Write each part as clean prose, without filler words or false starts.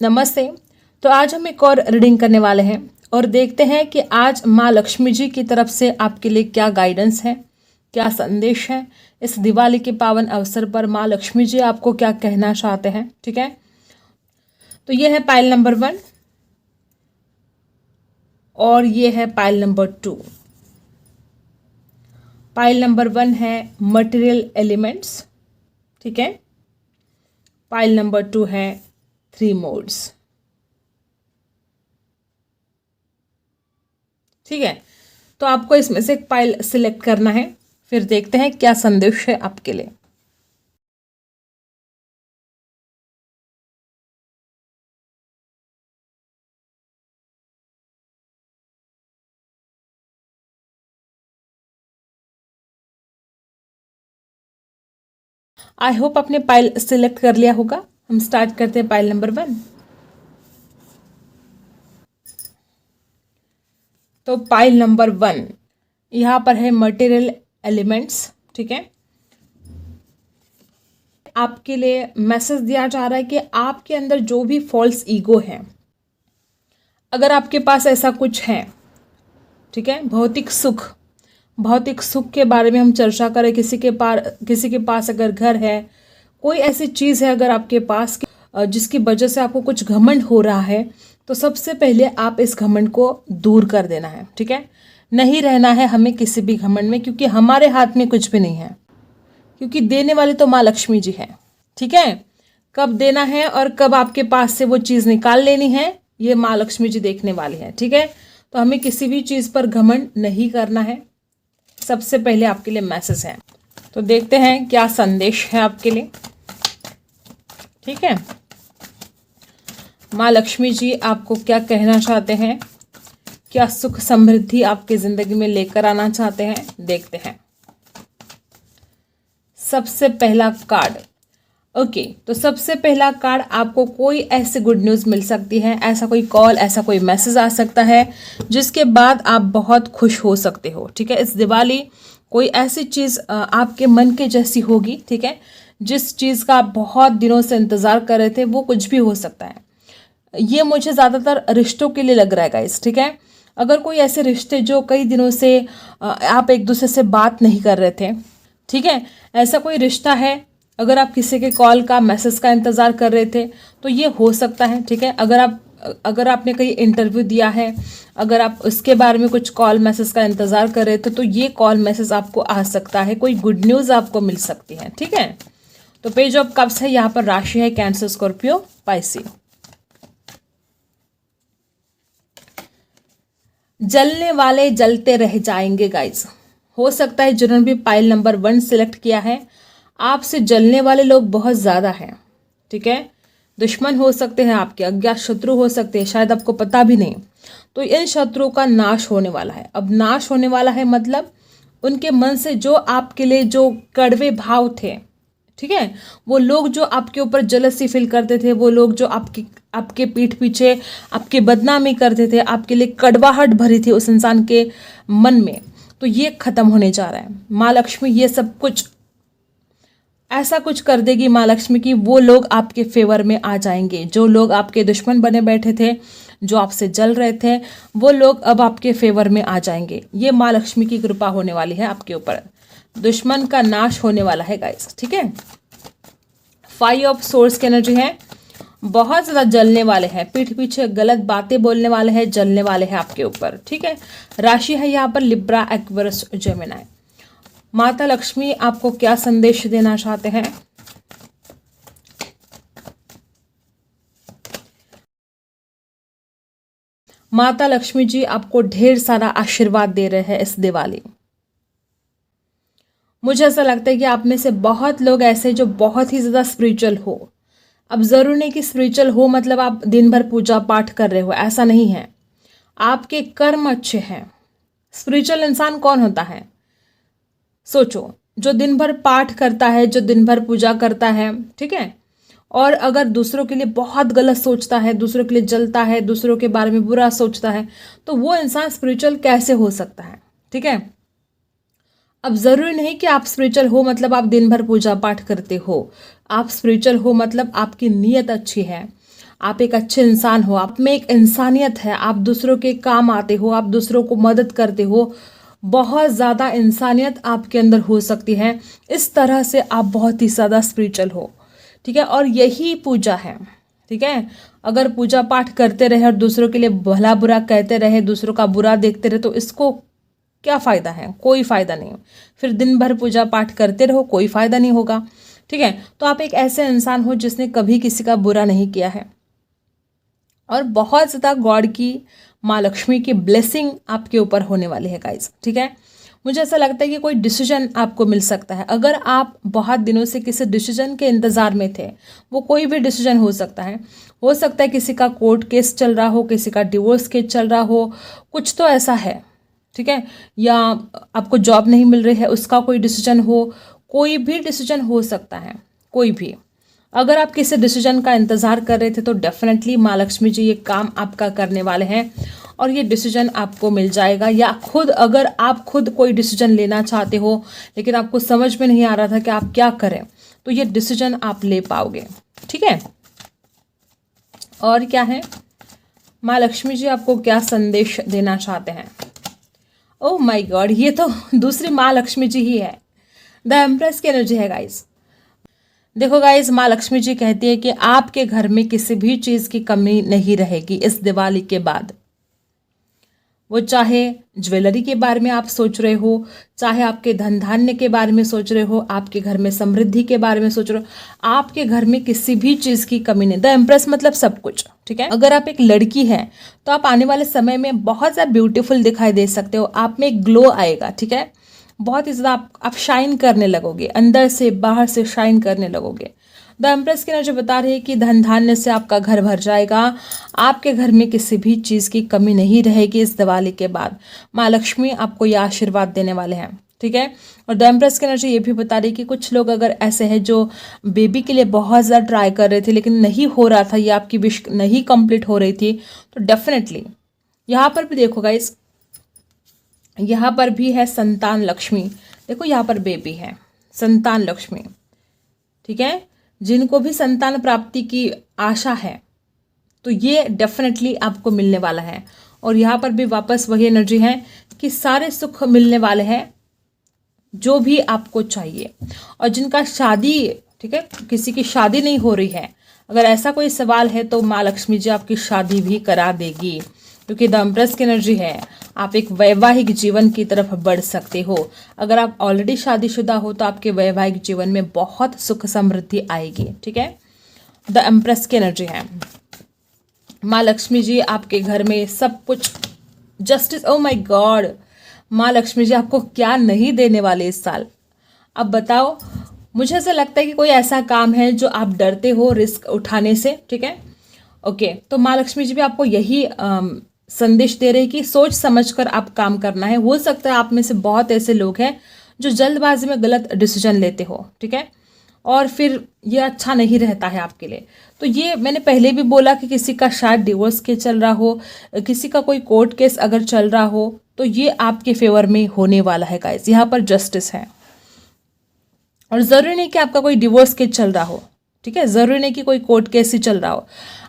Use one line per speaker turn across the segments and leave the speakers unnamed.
नमस्ते। तो आज हम एक और रीडिंग करने वाले हैं और देखते हैं कि आज माँ लक्ष्मी जी की तरफ से आपके लिए क्या गाइडेंस है, क्या संदेश है। इस दिवाली के पावन अवसर पर माँ लक्ष्मी जी आपको क्या कहना चाहते हैं। ठीक है, तो ये है पाइल नंबर 1 और ये है पाइल नंबर 2। पाइल नंबर 1 है मटेरियल एलिमेंट्स, ठीक है। पाइल नंबर 2 है 3 मोड्स, ठीक है। तो आपको इसमें से एक पाइल सिलेक्ट करना है, फिर देखते हैं क्या संदेश है आपके लिए। आई होप आपने पाइल सिलेक्ट कर लिया होगा। हम स्टार्ट करते हैं पाइल नंबर 1। तो पाइल नंबर 1 यहाँ पर है मटेरियल एलिमेंट्स, ठीक है। आपके लिए मैसेज दिया जा रहा है कि आपके अंदर जो भी फॉल्स ईगो है, अगर आपके पास ऐसा कुछ है, ठीक है, भौतिक सुख के बारे में हम चर्चा करें। किसी के पास अगर घर है, कोई ऐसी चीज़ है अगर आपके पास जिसकी वजह से आपको कुछ घमंड हो रहा है, तो सबसे पहले आप इस घमंड को दूर कर देना है, ठीक है। नहीं रहना है हमें किसी भी घमंड में, क्योंकि हमारे हाथ में कुछ भी नहीं है, क्योंकि देने वाली तो माँ लक्ष्मी जी है, ठीक है। कब देना है और कब आपके पास से वो चीज़ निकाल लेनी है, ये माँ लक्ष्मी जी देखने वाली है, ठीक है। तो हमें किसी भी चीज़ पर घमंड नहीं करना है, सबसे पहले आपके लिए मैसेज है। तो देखते हैं क्या संदेश है आपके लिए, ठीक है। माँ लक्ष्मी जी आपको क्या कहना चाहते हैं, क्या सुख समृद्धि आपकी जिंदगी में लेकर आना चाहते हैं, देखते हैं। सबसे पहला कार्ड, ओके। तो सबसे पहला कार्ड, आपको कोई ऐसी गुड न्यूज़ मिल सकती है, ऐसा कोई कॉल, ऐसा कोई मैसेज आ सकता है जिसके बाद आप बहुत खुश हो सकते हो, ठीक है। इस दिवाली कोई ऐसी चीज़ आपके मन के जैसी होगी, ठीक है। जिस चीज़ का आप बहुत दिनों से इंतज़ार कर रहे थे, वो कुछ भी हो सकता है। ये मुझे ज़्यादातर रिश्तों के लिए लग रहा है गाइस, ठीक है। अगर कोई ऐसे रिश्ते जो कई दिनों से आप एक दूसरे से बात नहीं कर रहे थे, ठीक है, ऐसा कोई रिश्ता है। अगर आप किसी के कॉल का, मैसेज का इंतज़ार कर रहे थे, तो ये हो सकता है, ठीक है। अगर आपने कहीं इंटरव्यू दिया है, अगर आप उसके बारे में कुछ कॉल मैसेज का इंतज़ार कर रहे थे, तो ये कॉल मैसेज आपको आ सकता है, कोई गुड न्यूज़ आपको मिल सकती है, ठीक है। तो पेज ऑफ कप्स है, यहाँ पर राशि है कैंसर, स्कॉर्पियो, पाइसी। जलने वाले जलते रह जाएंगे गाइज। हो सकता है जिन्होंने भी पाइल नंबर 1 सिलेक्ट किया है, आपसे जलने वाले लोग बहुत ज़्यादा हैं, ठीक है। दुश्मन हो सकते हैं, आपके अज्ञात शत्रु हो सकते हैं, शायद आपको पता भी नहीं। तो इन शत्रुओं का नाश होने वाला है। अब नाश होने वाला है मतलब उनके मन से जो आपके लिए जो कड़वे भाव थे, ठीक है, वो लोग जो आपके ऊपर जलसी फील करते थे, वो लोग जो आपके पीठ पीछे आपके बदनामी करते थे, आपके लिए कड़वाहट भरी थी उस इंसान के मन में, तो ये खत्म होने जा रहा है। माँ लक्ष्मी ये सब कुछ ऐसा कुछ कर देगी माँ लक्ष्मी की, वो लोग आपके फेवर में आ जाएंगे। जो लोग आपके दुश्मन बने बैठे थे, जो आपसे जल रहे थे, वो लोग अब आपके फेवर में आ जाएंगे। ये माँ लक्ष्मी की कृपा होने वाली है आपके ऊपर। दुश्मन का नाश होने वाला है गाइस, ठीक है। 5 ऑफ सोर्स की एनर्जी है, बहुत ज़्यादा जलने वाले हैं, पीठ पीछे गलत बातें बोलने वाले हैं, जलने वाले हैं आपके ऊपर, ठीक है। राशि है यहाँ पर लिब्रा, एक्वेरियस, जेमिनी। माता लक्ष्मी आपको क्या संदेश देना चाहते हैं, माता लक्ष्मी जी आपको ढेर सारा आशीर्वाद दे रहे हैं इस दिवाली। मुझे ऐसा लगता है कि आप में से बहुत लोग ऐसे जो बहुत ही ज़्यादा स्पिरिचुअल हो। अब ज़रूर नहीं कि स्पिरिचुअल हो मतलब आप दिन भर पूजा पाठ कर रहे हो, ऐसा नहीं है। आपके कर्म अच्छे हैं। स्पिरिचुअल इंसान कौन होता है, सोचो, जो दिन भर पाठ करता है, जो दिन भर पूजा करता है, ठीक है, और अगर दूसरों के लिए बहुत गलत सोचता है, दूसरों के लिए जलता है, दूसरों के बारे में बुरा सोचता है, तो वो इंसान स्पिरिचुअल कैसे हो सकता है, ठीक है। अब ज़रूरी नहीं कि आप स्पिरिचुअल हो मतलब आप दिन भर पूजा पाठ करते हो। आप स्पिरिचुअल हो मतलब आपकी नीयत अच्छी है, आप एक अच्छे इंसान हो, आप में एक इंसानियत है, आप दूसरों के काम आते हो, आप दूसरों को मदद करते हो, बहुत ज़्यादा इंसानियत आपके अंदर हो सकती है। इस तरह से आप बहुत ही ज़्यादा स्पिरिचुअल हो, ठीक है। और यही पूजा है, ठीक है। अगर पूजा पाठ करते रहे और दूसरों के लिए भला बुरा कहते रहे, दूसरों का बुरा देखते रहे, तो इसको क्या फ़ायदा है? कोई फ़ायदा नहीं। फिर दिन भर पूजा पाठ करते रहो, कोई फ़ायदा नहीं होगा, ठीक है। तो आप एक ऐसे इंसान हो जिसने कभी किसी का बुरा नहीं किया है, और बहुत ज़्यादा गॉड की, माँ लक्ष्मी की ब्लेसिंग आपके ऊपर होने वाली है गाइज, ठीक है। मुझे ऐसा लगता है कि कोई डिसीजन आपको मिल सकता है। अगर आप बहुत दिनों से किसी डिसीजन के इंतज़ार में थे, वो कोई भी डिसीजन हो सकता है किसी का कोर्ट केस चल रहा हो, किसी का डिवोर्स केस चल रहा हो, कुछ तो ऐसा है, ठीक है। या आपको जॉब नहीं मिल रही है, उसका कोई डिसीजन हो, कोई भी डिसीजन हो सकता है, कोई भी। अगर आप किसी डिसीजन का इंतज़ार कर रहे थे तो डेफिनेटली माँ लक्ष्मी जी ये काम आपका करने वाले हैं, और ये डिसीजन आपको मिल जाएगा। या अगर आप खुद कोई डिसीजन लेना चाहते हो लेकिन आपको समझ में नहीं आ रहा था कि आप क्या करें, तो ये डिसीजन आप ले पाओगे, ठीक है। और क्या है, माँ लक्ष्मी जी आपको क्या संदेश देना चाहते हैं? ओह माय गॉड, ये तो दूसरी माँ लक्ष्मी जी ही है, द एम्प्रेस की एनर्जी है गाइस। देखो गाइस, माँ लक्ष्मी जी कहती है कि आपके घर में किसी भी चीज़ की कमी नहीं रहेगी इस दिवाली के बाद। वो चाहे ज्वेलरी के बारे में आप सोच रहे हो, चाहे आपके धन धान्य के बारे में सोच रहे हो, आपके घर में समृद्धि के बारे में सोच रहे हो, आपके घर में किसी भी चीज़ की कमी नहीं। द एम्प्रेस मतलब सब कुछ, ठीक है। अगर आप एक लड़की है तो आप आने वाले समय में बहुत ज़्यादा ब्यूटीफुल दिखाई दे सकते हो, आप में एक ग्लो आएगा, ठीक है। बहुत ही ज़्यादा आप शाइन करने लगोगे, अंदर से बाहर से शाइन करने लगोगे। द एम्प्रेस की एनर्जी बता रही है कि धन धान्य से आपका घर भर जाएगा, आपके घर में किसी भी चीज़ की कमी नहीं रहेगी इस दिवाली के बाद। माँ लक्ष्मी आपको यह आशीर्वाद देने वाले हैं, ठीक है। और द एम्प्रेस की एनर्जी ये भी बता रही है कि कुछ लोग अगर ऐसे हैं जो बेबी के लिए बहुत ज़्यादा ट्राई कर रहे थे लेकिन नहीं हो रहा था, या आपकी विश नहीं कंप्लीट हो रही थी, तो डेफिनेटली यहाँ पर भी देखो गाइस, यहाँ पर भी है संतान लक्ष्मी। देखो यहाँ पर बेबी है, संतान लक्ष्मी, ठीक है। जिनको भी संतान प्राप्ति की आशा है तो ये डेफिनेटली आपको मिलने वाला है। और यहाँ पर भी वापस वही एनर्जी है कि सारे सुख मिलने वाले हैं जो भी आपको चाहिए। और जिनका शादी, ठीक है, किसी की शादी नहीं हो रही है, अगर ऐसा कोई सवाल है तो माँ लक्ष्मी जी आपकी शादी भी करा देगी, क्योंकि द एम्प्रेस की एनर्जी है आप एक वैवाहिक जीवन की तरफ बढ़ सकते हो। अगर आप ऑलरेडी शादीशुदा हो तो आपके वैवाहिक जीवन में बहुत सुख समृद्धि आएगी, ठीक है। द एम्प्रेस की एनर्जी है, माँ लक्ष्मी जी आपके घर में सब कुछ जस्टिस। ओ माय गॉड, माँ लक्ष्मी जी आपको क्या नहीं देने वाले इस साल, अब बताओ। मुझे ऐसा लगता है कि कोई ऐसा काम है जो आप डरते हो रिस्क उठाने से, ठीक है। ओके, तो माँ लक्ष्मी जी भी आपको यही संदेश दे रहे कि सोच समझकर आप काम करना है। हो सकता है आप में से बहुत ऐसे लोग हैं जो जल्दबाजी में गलत डिसीजन लेते हो, ठीक है, और फिर ये अच्छा नहीं रहता है आपके लिए। तो ये मैंने पहले भी बोला कि किसी का शायद डिवोर्स केस चल रहा हो, किसी का कोई कोर्ट केस अगर चल रहा हो, तो ये आपके फेवर में होने वाला है गाइस। यहाँ पर जस्टिस है, और ज़रूरी नहीं कि आपका कोई डिवोर्स केस चल रहा हो, ठीक है, ज़रूरी नहीं कि कोई कोर्ट केस ही चल रहा हो,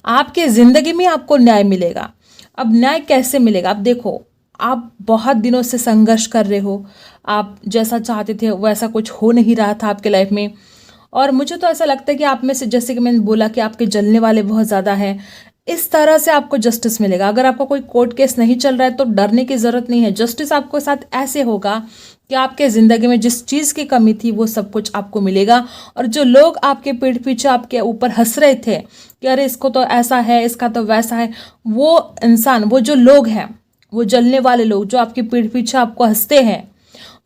आपके ज़िंदगी में आपको न्याय मिलेगा। अब न्याय कैसे मिलेगा? अब देखो, आप बहुत दिनों से संघर्ष कर रहे हो, आप जैसा चाहते थे वैसा कुछ हो नहीं रहा था आपके लाइफ में, और मुझे तो ऐसा लगता है कि आप में से, जैसे कि मैंने बोला कि आपके जलने वाले बहुत ज़्यादा हैं, इस तरह से आपको जस्टिस मिलेगा। अगर आपका कोई कोर्ट केस नहीं चल रहा है तो डरने की ज़रूरत नहीं है। जस्टिस आपके साथ ऐसे होगा कि आपके ज़िंदगी में जिस चीज़ की कमी थी वो सब कुछ आपको मिलेगा। और जो लोग आपके पीठ पीछे आपके ऊपर हंस रहे थे कि अरे इसको तो ऐसा है, इसका तो वैसा है, वो इंसान, वो जो लोग हैं, वो जलने वाले लोग जो आपके पीठ पीछे आपको हंसते हैं,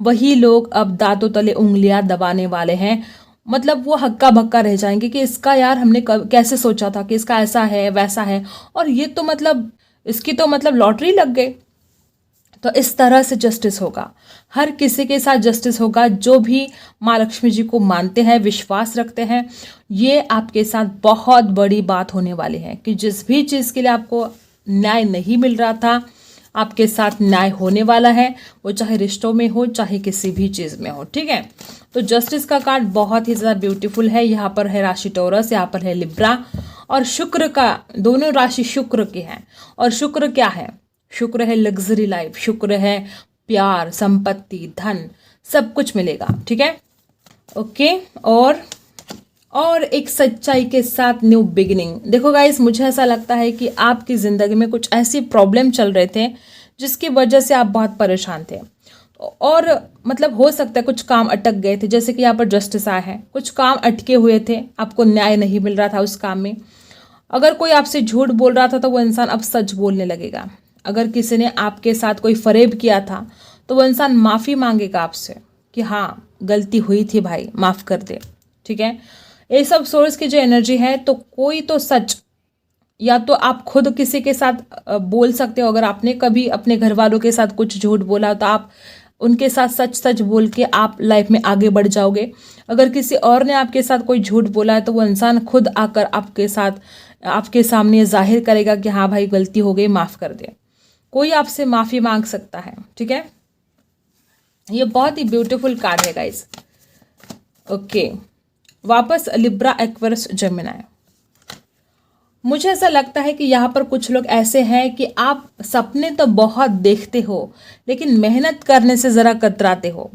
वही लोग अब दांतों तले उंगलियां दबाने वाले हैं। मतलब वो हक्का बक्का रह जाएंगे कि इसका यार हमने कैसे सोचा था कि इसका ऐसा है वैसा है, और ये तो मतलब इसकी तो मतलब लॉटरी लग गई। तो इस तरह से जस्टिस होगा, हर किसी के साथ जस्टिस होगा। जो भी माँ लक्ष्मी जी को मानते हैं, विश्वास रखते हैं, ये आपके साथ बहुत बड़ी बात होने वाली है कि जिस भी चीज़ के लिए आपको न्याय नहीं मिल रहा था, आपके साथ न्याय होने वाला है, वो चाहे रिश्तों में हो चाहे किसी भी चीज़ में हो, ठीक है। तो जस्टिस का कार्ड बहुत ही ज़्यादा ब्यूटीफुल है। यहाँ पर है राशि टॉरस, यहाँ पर है लिब्रा, और शुक्र का, दोनों राशि शुक्र की है। और शुक्र क्या है? शुक्र है लग्जरी लाइफ, शुक्र है प्यार, संपत्ति, धन, सब कुछ मिलेगा। ठीक है, ओके। और एक सच्चाई के साथ न्यू बिगिनिंग। देखो गाइस, मुझे ऐसा लगता है कि आपकी ज़िंदगी में कुछ ऐसी प्रॉब्लम चल रहे थे जिसकी वजह से आप बहुत परेशान थे, और मतलब हो सकता है कुछ काम अटक गए थे, जैसे कि यहाँ पर जस्टिस आया है, कुछ काम अटके हुए थे, आपको न्याय नहीं मिल रहा था उस काम में। अगर कोई आपसे झूठ बोल रहा था तो वो इंसान अब सच बोलने लगेगा। अगर किसी ने आपके साथ कोई फरेब किया था तो वो इंसान माफ़ी मांगेगा आपसे कि हाँ गलती हुई थी भाई, माफ़ कर दे। ठीक है, ये सब सोर्स की जो एनर्जी है, तो कोई तो सच, या तो आप खुद किसी के साथ बोल सकते हो। अगर आपने कभी अपने घर वालों के साथ कुछ झूठ बोला तो आप उनके साथ सच सच बोल के आप लाइफ में आगे बढ़ जाओगे। अगर किसी और ने आपके साथ कोई झूठ बोला है तो वो इंसान खुद आकर आपके साथ, आपके सामने जाहिर करेगा कि हाँ भाई गलती हो गई, माफ़ कर दे। कोई आपसे माफ़ी मांग सकता है। ठीक है, ये बहुत ही ब्यूटीफुल कार्ड है गाइस। ओके, वापस लिब्रा, एक्वेरियस, जेमिनी। मुझे ऐसा लगता है कि यहाँ पर कुछ लोग ऐसे हैं कि आप सपने तो बहुत देखते हो लेकिन मेहनत करने से ज़रा कतराते हो।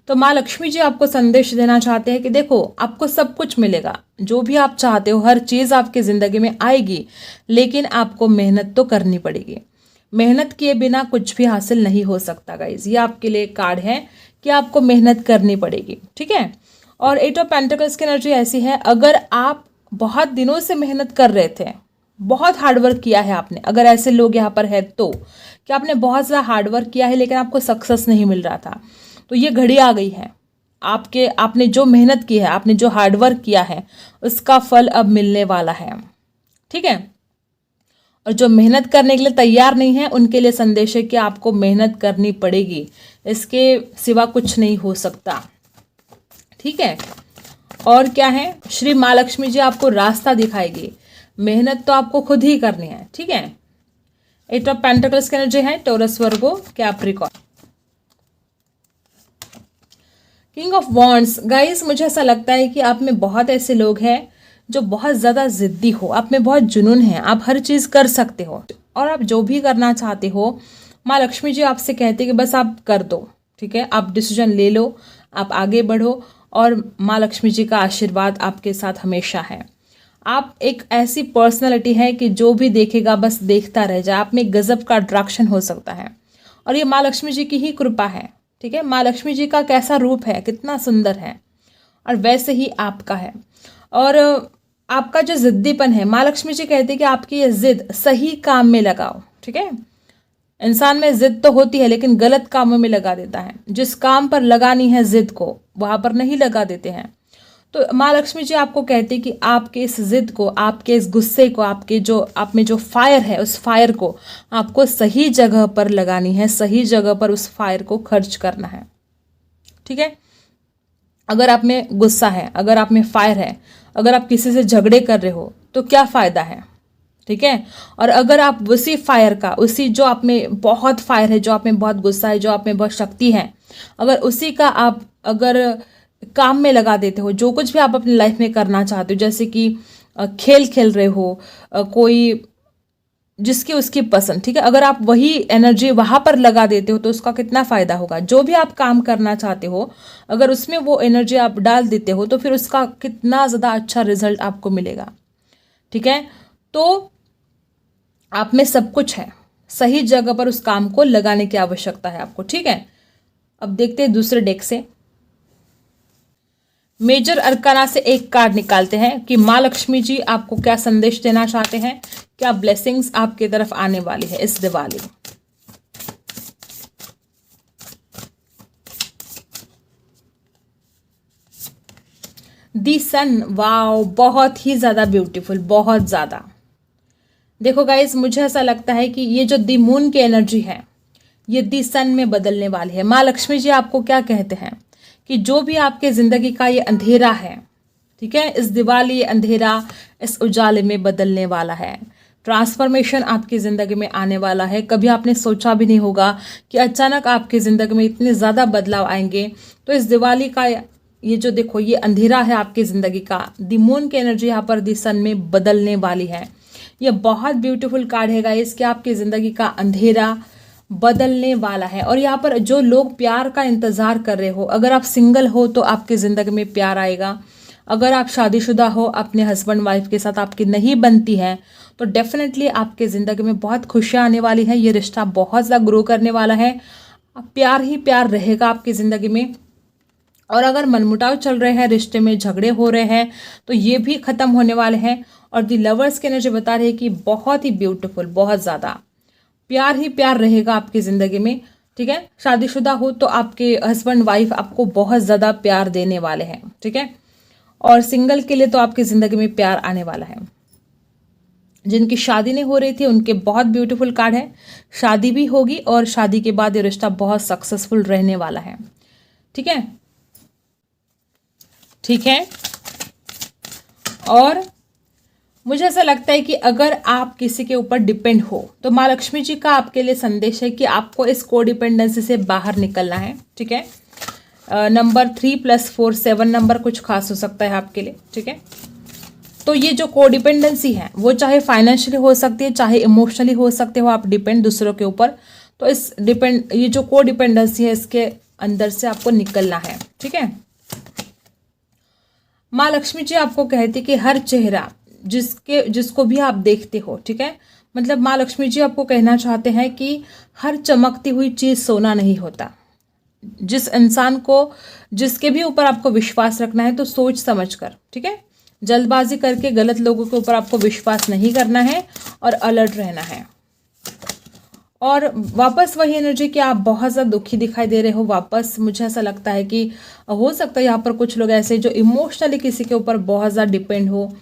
तो माँ लक्ष्मी जी आपको संदेश देना चाहते हैं कि देखो, आपको सब कुछ मिलेगा, जो भी आप चाहते हो, हर चीज़ आपकी ज़िंदगी में आएगी, लेकिन आपको मेहनत तो करनी पड़ेगी। मेहनत किए बिना कुछ भी हासिल नहीं हो सकता गाइज। ये आपके लिए कार्ड है कि आपको मेहनत करनी पड़ेगी। ठीक है, और 8 ऑफ पेंटिकल्स की एनर्जी ऐसी है, अगर आप बहुत दिनों से मेहनत कर रहे थे, बहुत हार्डवर्क किया है आपने, अगर ऐसे लोग यहाँ पर है तो कि आपने बहुत ज़्यादा हार्डवर्क किया है लेकिन आपको सक्सेस नहीं मिल रहा था, तो ये घड़ी आ गई है आपने जो मेहनत की है, आपने जो हार्डवर्क किया है, उसका फल अब मिलने वाला है। ठीक है, और जो मेहनत करने के लिए तैयार नहीं है उनके लिए संदेश है कि आपको मेहनत करनी पड़ेगी, इसके सिवा कुछ नहीं हो सकता। ठीक है, और क्या है, श्री माँ लक्ष्मी जी आपको रास्ता दिखाएगी, मेहनत तो आपको खुद ही करनी है। ठीक है, 8 ऑफ पेंटिकल्स की एनर्जी है, taurus, Virgo, Capricorn. King of wands. Guys, मुझे ऐसा लगता है कि आप में बहुत ऐसे लोग हैं जो बहुत ज़्यादा ज़िद्दी हो, आप में बहुत जुनून है, आप हर चीज़ कर सकते हो और आप जो भी करना चाहते हो, माँ लक्ष्मी जी आपसे कहते हैं कि बस आप कर दो। ठीक है, आप डिसीजन ले लो, आप आगे बढ़ो, और माँ लक्ष्मी जी का आशीर्वाद आपके साथ हमेशा है। आप एक ऐसी पर्सनालिटी है कि जो भी देखेगा बस देखता रह जाए, आप में गजब का अट्रैक्शन हो सकता है, और ये माँ लक्ष्मी जी की ही कृपा है। ठीक है, माँ लक्ष्मी जी का कैसा रूप है, कितना सुंदर है, और वैसे ही आपका है। और आपका जो ज़िद्दीपन है, माँ लक्ष्मी जी कहती है कि आपकी ये ज़िद सही काम में लगाओ। ठीक है, इंसान में ज़िद तो होती है लेकिन गलत कामों में लगा देता है। जिस काम पर लगानी है ज़िद को, वहाँ पर नहीं लगा देते हैं। तो माँ लक्ष्मी जी आपको कहती है कि आपके इस ज़िद को, आपके इस गुस्से को, आपके जो आप में जो फायर है, उस फायर को आपको सही जगह पर लगानी है, सही जगह पर उस फायर को खर्च करना है। ठीक है, अगर आप में गुस्सा है, अगर आप में फायर है, अगर आप किसी से झगड़े कर रहे हो तो क्या फ़ायदा है। ठीक है, और अगर आप उसी फायर का, उसी जो आप में बहुत फायर है, जो आप में बहुत गुस्सा है, जो आप में बहुत शक्ति है, अगर उसी का आप अगर काम में लगा देते हो, जो कुछ भी आप अपनी लाइफ में करना चाहते हो, जैसे कि खेल खेल रहे हो, कोई जिसकी उसकी पसंद, ठीक है, अगर आप वही एनर्जी वहाँ पर लगा देते हो तो उसका कितना फ़ायदा होगा। जो भी आप काम करना चाहते हो, अगर उसमें वो एनर्जी आप डाल देते हो तो फिर उसका कितना ज़्यादा अच्छा रिजल्ट आपको मिलेगा। ठीक है, तो आप में सब कुछ है, सही जगह पर उस काम को लगाने की आवश्यकता है आपको। ठीक है, अब देखते हैं दूसरे डेक से, मेजर अरकाना से एक कार्ड निकालते हैं कि माँ लक्ष्मी जी आपको क्या संदेश देना चाहते हैं, क्या ब्लेसिंग्स आपकी तरफ आने वाली है इस दिवाली। दी सन, वाओ, बहुत ही ज़्यादा ब्यूटीफुल, बहुत ज़्यादा। देखो गाइस, मुझे ऐसा लगता है कि ये जो दी मून की एनर्जी है, ये दी सन में बदलने वाली है। माँ लक्ष्मी जी आपको क्या कहते हैं कि जो भी आपके ज़िंदगी का ये अंधेरा है, ठीक है, इस दिवाली ये अंधेरा इस उजाले में बदलने वाला है। ट्रांसफॉर्मेशन आपकी ज़िंदगी में आने वाला है। कभी आपने सोचा भी नहीं होगा कि अचानक आपकी ज़िंदगी में इतने ज़्यादा बदलाव आएंगे। तो इस दिवाली का ये जो देखो ये अंधेरा है आपकी ज़िंदगी का, द मून की एनर्जी यहाँ पर द सन में बदलने वाली है। ये बहुत ब्यूटीफुल कार्ड है गाइस कि आपकी ज़िंदगी का अंधेरा बदलने वाला है। और यहाँ पर जो लोग प्यार का इंतज़ार कर रहे हो, अगर आप सिंगल हो तो आपकी ज़िंदगी में प्यार आएगा। अगर आप शादीशुदा हो, अपने हस्बैंड वाइफ के साथ आपकी नहीं बनती है, तो डेफिनेटली आपके ज़िंदगी में बहुत खुशियाँ आने वाली है। ये रिश्ता बहुत ज़्यादा ग्रो करने वाला है, प्यार ही प्यार रहेगा आपकी ज़िंदगी में। और अगर मनमुटाव चल रहे हैं, रिश्ते में झगड़े हो रहे हैं, तो ये भी ख़त्म होने वाले हैं। और दी लवर्स की एनर्जी बता रही है कि बहुत ही ब्यूटीफुल, बहुत ज़्यादा प्यार ही प्यार रहेगा आपकी ज़िंदगी में। ठीक है, शादीशुदा हो तो आपके हस्बैंड वाइफ आपको बहुत ज़्यादा प्यार देने वाले हैं। ठीक है, और सिंगल के लिए तो आपकी ज़िंदगी में प्यार आने वाला है। जिनकी शादी नहीं हो रही थी उनके बहुत ब्यूटीफुल कार्ड है, शादी भी होगी और शादी के बाद ये रिश्ता बहुत सक्सेसफुल रहने वाला है। ठीक है, ठीक है। और मुझे ऐसा लगता है कि अगर आप किसी के ऊपर डिपेंड हो तो माँ लक्ष्मी जी का आपके लिए संदेश है कि आपको इस कोडिपेंडेंसी से बाहर निकलना है। ठीक है, नंबर 3+4 7 नंबर कुछ खास हो सकता है आपके लिए। ठीक है, तो ये जो कोडिपेंडेंसी है वो चाहे फाइनेंशियली हो सकती है, चाहे इमोशनली हो सकते हो, आप डिपेंड दूसरों के ऊपर। तो इस ये जो कोडिपेंडेंसी है इसके अंदर से आपको निकलना है। ठीक है, माँ लक्ष्मी जी आपको कहती कि हर चेहरा जिसको भी आप देखते हो, ठीक है, मतलब माँ लक्ष्मी जी आपको कहना चाहते हैं कि हर चमकती हुई चीज़ सोना नहीं होता। जिस इंसान को, जिसके भी ऊपर आपको विश्वास रखना है तो सोच समझ कर, ठीक है, जल्दबाजी करके गलत लोगों के ऊपर आपको विश्वास नहीं करना है और अलर्ट रहना है। और वापस वही एनर्जी कि आप बहुत ज़्यादा दुखी दिखाई दे रहे हो वापस। मुझे ऐसा लगता है कि हो सकता है यहाँ पर कुछ लोग ऐसे जो इमोशनली किसी के ऊपर बहुत ज़्यादा डिपेंड हो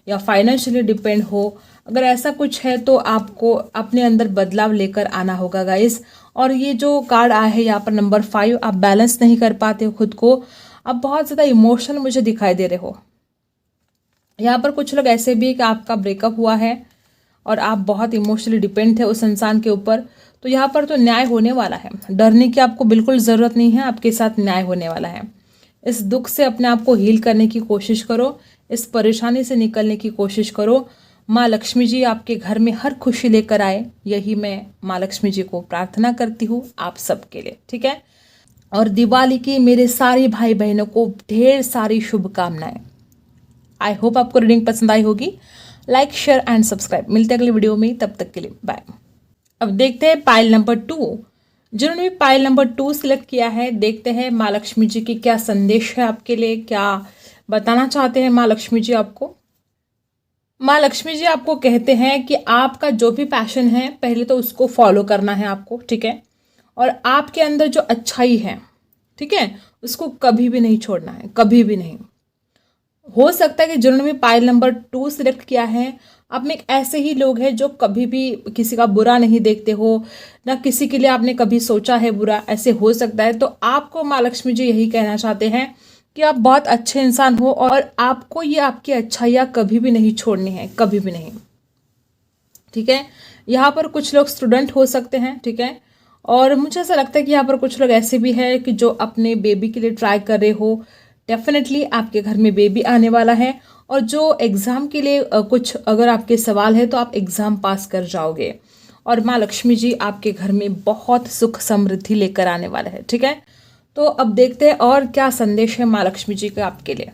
या फाइनेंशियली डिपेंड हो। अगर ऐसा कुछ है तो आपको अपने अंदर बदलाव लेकर आना होगा गाइस। और ये जो कार्ड आया है यहाँ पर नंबर 5, आप बैलेंस नहीं कर पाते हो खुद को, आप बहुत ज़्यादा इमोशनल मुझे दिखाई दे रहे हो। यहाँ पर कुछ लोग ऐसे भी कि आपका ब्रेकअप हुआ है और आप बहुत इमोशनली डिपेंड थे उस इंसान के ऊपर, तो यहाँ पर तो न्याय होने वाला है। डरने की आपको बिल्कुल ज़रूरत नहीं है, आपके साथ न्याय होने वाला है। इस दुख से अपने आप को हील करने की कोशिश करो, इस परेशानी से निकलने की कोशिश करो। माँ लक्ष्मी जी आपके घर में हर खुशी लेकर आए, यही मैं माँ लक्ष्मी जी को प्रार्थना करती हूँ आप सबके लिए। ठीक है, और दिवाली की मेरे सारे भाई बहनों को ढेर सारी शुभकामनाएं। आई होप आपको रीडिंग पसंद आई होगी। Like, share and subscribe. मिलते हैं अगले वीडियो में, तब तक के लिए बाय। अब देखते हैं पाइल नंबर 2। जिन्होंने भी पाइल नंबर 2 सिलेक्ट किया है, देखते हैं माँ लक्ष्मी जी की क्या संदेश है आपके लिए, क्या बताना चाहते हैं माँ लक्ष्मी जी आपको। माँ लक्ष्मी जी आपको कहते हैं कि आपका जो भी पैशन है पहले तो उसको फॉलो करना है आपको। ठीक है, और आपके अंदर जो अच्छाई है, ठीक है, उसको कभी भी नहीं छोड़ना है, कभी भी नहीं। हो सकता है कि जिन्होंने भी पाइल नंबर 2 सिलेक्ट किया है, आप में एक ऐसे ही लोग हैं जो कभी भी किसी का बुरा नहीं देखते हो, ना किसी के लिए आपने कभी सोचा है बुरा, ऐसे हो सकता है। तो आपको माँ लक्ष्मी जी यही कहना चाहते हैं कि आप बहुत अच्छे इंसान हो और आपको ये आपकी अच्छाइयाँ कभी भी नहीं छोड़नी है, कभी भी नहीं। ठीक है, यहाँ पर कुछ लोग स्टूडेंट हो सकते हैं। ठीक है, और मुझे ऐसा लगता है कि यहाँ पर कुछ लोग ऐसे भी हैं कि जो अपने बेबी के लिए ट्राई कर रहे हो। डेफिनेटली आपके घर में बेबी आने वाला है। और जो एग्ज़ाम के लिए कुछ अगर आपके सवाल है तो आप एग्ज़ाम पास कर जाओगे। और माँ लक्ष्मी जी आपके घर में बहुत सुख समृद्धि लेकर आने वाला है। ठीक है, तो अब देखते हैं और क्या संदेश है माँ लक्ष्मी जी का आपके लिए।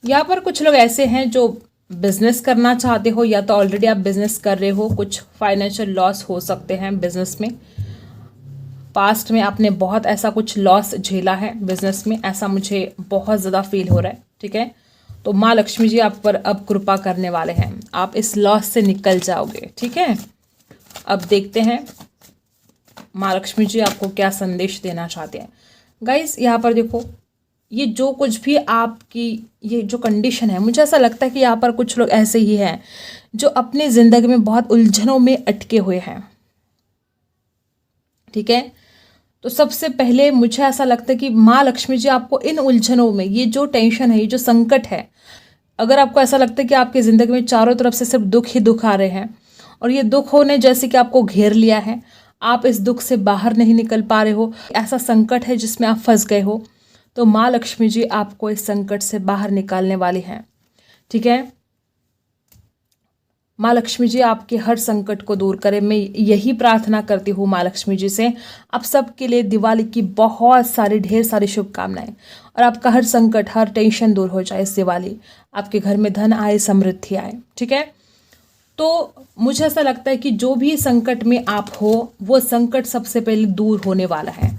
यहाँ पर कुछ लोग ऐसे हैं जो बिजनेस करना चाहते हो, या तो ऑलरेडी आप बिजनेस कर रहे हो, कुछ फाइनेंशियल लॉस हो सकते हैं बिजनेस में। पास्ट में आपने बहुत ऐसा कुछ लॉस झेला है बिजनेस में, ऐसा मुझे बहुत ज़्यादा फील हो रहा है। ठीक है, तो माँ लक्ष्मी जी आप पर अब कृपा करने वाले हैं, आप इस लॉस से निकल जाओगे। ठीक है, अब देखते हैं माँ लक्ष्मी जी आपको क्या संदेश देना चाहते हैं। गाइस यहाँ पर देखो, ये जो कुछ भी आपकी ये जो कंडीशन है, मुझे ऐसा लगता है कि यहाँ पर कुछ लोग ऐसे ही हैं जो अपनी ज़िंदगी में बहुत उलझनों में अटके हुए हैं। ठीक है, तो सबसे पहले मुझे ऐसा लगता है कि माँ लक्ष्मी जी आपको इन उलझनों में, ये जो टेंशन है, ये जो संकट है, अगर आपको ऐसा लगता है कि आपकी ज़िंदगी में चारों तरफ से सिर्फ दुख ही दुख आ रहे हैं और ये दुख होने जैसे कि आपको घेर लिया है, आप इस दुख से बाहर नहीं निकल पा रहे हो, ऐसा संकट है जिसमें आप फंस गए हो, तो माँ लक्ष्मी जी आपको इस संकट से बाहर निकालने वाली हैं। ठीक है, माँ लक्ष्मी जी आपके हर संकट को दूर करें, मैं यही प्रार्थना करती हूँ माँ लक्ष्मी जी से। आप सबके लिए दिवाली की बहुत सारी ढेर सारी शुभकामनाएं, और आपका हर संकट हर टेंशन दूर हो जाए इस दिवाली, आपके घर में धन आए, समृद्धि आए। ठीक है, तो मुझे ऐसा लगता है कि जो भी संकट में आप हो वो संकट सबसे पहले दूर होने वाला है।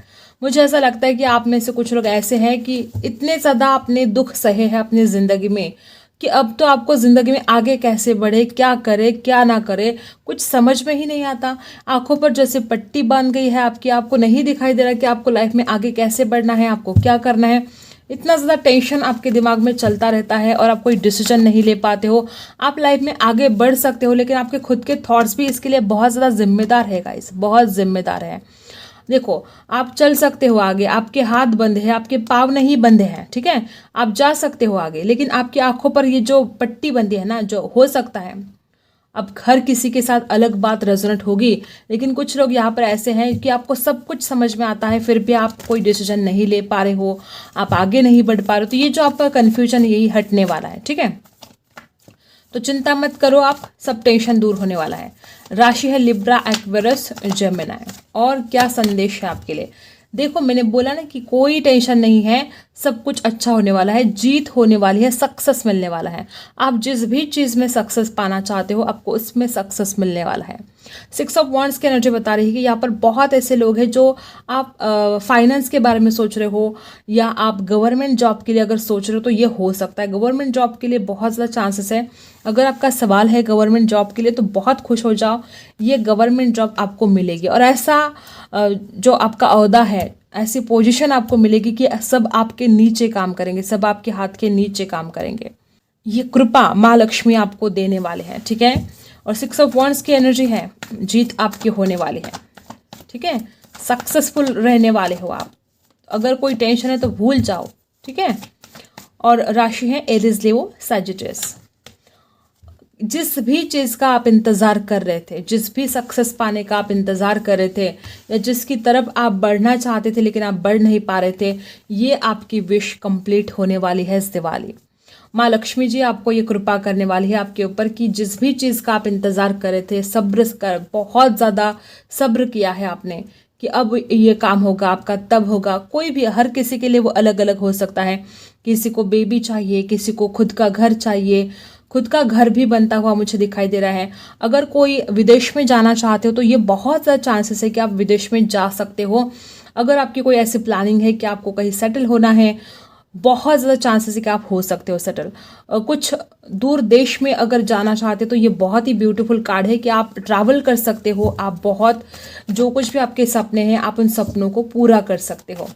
मुझे ऐसा लगता है कि आप में से कुछ लोग ऐसे हैं कि इतने ज़्यादा आपने दुख सहे हैं अपनी ज़िंदगी में कि अब तो आपको ज़िंदगी में आगे कैसे बढ़े, क्या करे क्या ना करे, कुछ समझ में ही नहीं आता। आंखों पर जैसे पट्टी बांध गई है आपकी, आपको नहीं दिखाई दे रहा कि आपको लाइफ में आगे कैसे बढ़ना है, आपको क्या करना है। इतना ज़्यादा टेंशन आपके दिमाग में चलता रहता है और आप कोई डिसीजन नहीं ले पाते हो। आप लाइफ में आगे बढ़ सकते हो, लेकिन आपके खुद के थॉट्स भी इसके लिए बहुत ज़्यादा जिम्मेदार है गाइस, बहुत जिम्मेदार है। देखो, आप चल सकते हो आगे, आपके हाथ बंधे हैं, आपके पाँव नहीं बंधे हैं। ठीक है, आप जा सकते हो आगे, लेकिन आपकी आंखों पर ये जो पट्टी बंधी है ना, जो हो सकता है, अब हर किसी के साथ अलग बात रेजोनेट होगी, लेकिन कुछ लोग यहाँ पर ऐसे हैं कि आपको सब कुछ समझ में आता है, फिर भी आप कोई डिसीजन नहीं ले पा रहे हो, आप आगे नहीं बढ़ पा रहे हो। तो ये जो आपका कन्फ्यूजन यही हटने वाला है। ठीक है, तो चिंता मत करो आप, सब टेंशन दूर होने वाला है। राशि है लिब्रा, एक्वेरियस, जेमिनी। और क्या संदेश है आपके लिए? देखो, मैंने बोला ना कि कोई टेंशन नहीं है, सब कुछ अच्छा होने वाला है, जीत होने वाली है, सक्सेस मिलने वाला है। आप जिस भी चीज़ में सक्सेस पाना चाहते हो आपको उसमें सक्सेस मिलने वाला है। 6 ऑफ वॉन्ड्स की एनर्जी बता रही है कि यहाँ पर बहुत ऐसे लोग हैं जो आप फाइनेंस के बारे में सोच रहे हो, या आप गवर्नमेंट जॉब के लिए अगर सोच रहे हो तो ये हो सकता है। गवर्नमेंट जॉब के लिए बहुत ज़्यादा चांसेस है। अगर आपका सवाल है गवर्नमेंट जॉब के लिए तो बहुत खुश हो जाओ, ये गवर्नमेंट जॉब आपको मिलेगी। और ऐसा जो आपका ओहदा है, ऐसी पोजीशन आपको मिलेगी कि सब आपके नीचे काम करेंगे, सब आपके हाथ के नीचे काम करेंगे। ये कृपा माँ लक्ष्मी आपको देने वाले हैं। ठीक है, और 6 ऑफ वॉन्ड्स की एनर्जी है, जीत आपकी होने वाली है। ठीक है, सक्सेसफुल रहने वाले हो आप। अगर कोई टेंशन है तो भूल जाओ। ठीक है, और राशि है एरीज, लियो, सैजिटेरियस। जिस भी चीज़ का आप इंतज़ार कर रहे थे, जिस भी सक्सेस पाने का आप इंतज़ार कर रहे थे, या जिसकी तरफ आप बढ़ना चाहते थे लेकिन आप बढ़ नहीं पा रहे थे, ये आपकी विश कंप्लीट होने वाली है इस दिवाली। माँ लक्ष्मी जी आपको ये कृपा करने वाली है आपके ऊपर कि जिस भी चीज़ का आप इंतज़ार कर रहे थे, सब्र कर, बहुत ज़्यादा सब्र किया है आपने कि अब ये काम होगा आपका, तब होगा। कोई भी, हर किसी के लिए वो अलग अलग हो सकता है। किसी को बेबी चाहिए, किसी को खुद का घर चाहिए, खुद का घर भी बनता हुआ मुझे दिखाई दे रहा है। अगर कोई विदेश में जाना चाहते हो तो ये बहुत ज़्यादा चांसेस है कि आप विदेश में जा सकते हो। अगर आपकी कोई ऐसी प्लानिंग है कि आपको कहीं सेटल होना है, बहुत ज़्यादा चांसेस है कि आप हो सकते हो सेटल। कुछ दूर देश में अगर जाना चाहते हो तो ये बहुत ही ब्यूटीफुल कार्ड है कि आप ट्रैवल कर सकते हो। आप बहुत, जो कुछ भी आपके सपने हैं आप उन सपनों को पूरा कर सकते हो।